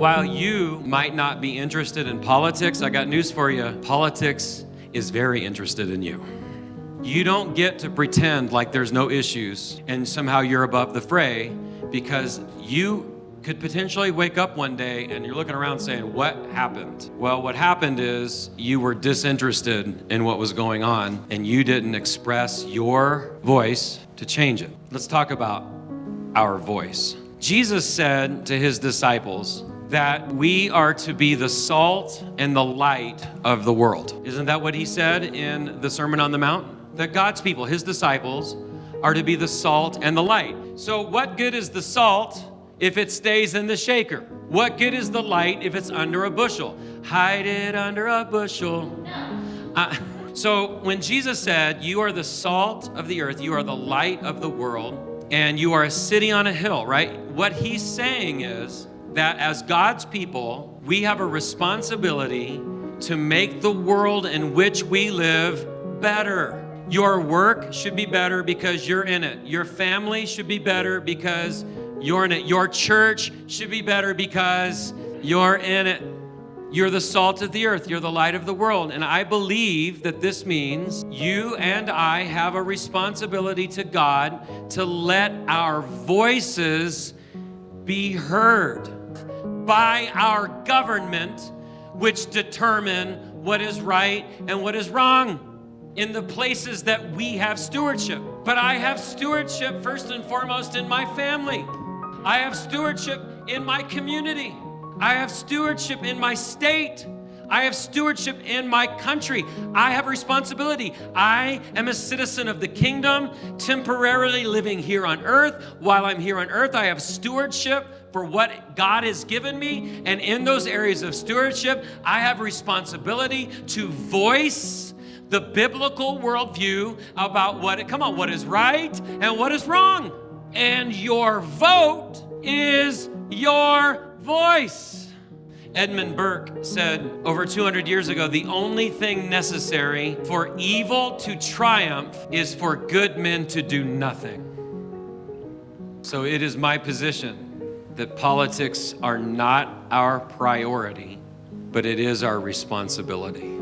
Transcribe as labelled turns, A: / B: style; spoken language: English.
A: while you might not be interested in politics, I got news for you. Politics is very interested in you. You don't get to pretend like there's no issues and somehow you're above the fray, because you could potentially wake up one day and you're looking around saying, what happened? Well, what happened is you were disinterested in what was going on and you didn't express your voice to change it. Let's talk about our voice. Jesus said to his disciples that we are to be the salt and the light of the world. Isn't that what he said in the Sermon on the Mount? That God's people, his disciples, are to be the salt and the light. So what good is the salt if it stays in the shaker? What good is the light if it's under a bushel? Hide it under a bushel. So when Jesus said, you are the salt of the earth, you are the light of the world, and you are a city on a hill, right? What he's saying is that as God's people, we have a responsibility to make the world in which we live better. Your work should be better because you're in it. Your family should be better because you're in it. Your church should be better because you're in it. You're the salt of the earth. You're the light of the world. And I believe that this means you and I have a responsibility to God to let our voices be heard by our government, which determine what is right and what is wrong in the places that we have stewardship. But I have stewardship first and foremost in my family. I have stewardship in my community. I have stewardship in my state. I have stewardship in my country. I have responsibility. I am a citizen of the kingdom, temporarily living here on earth. While I'm here on earth, I have stewardship for what God has given me. And in those areas of stewardship, I have responsibility to voice the biblical worldview about what is right and what is wrong. And your vote is your voice. Edmund Burke said over 200 years ago, the only thing necessary for evil to triumph is for good men to do nothing. So it is my position that politics are not our priority, but it is our responsibility.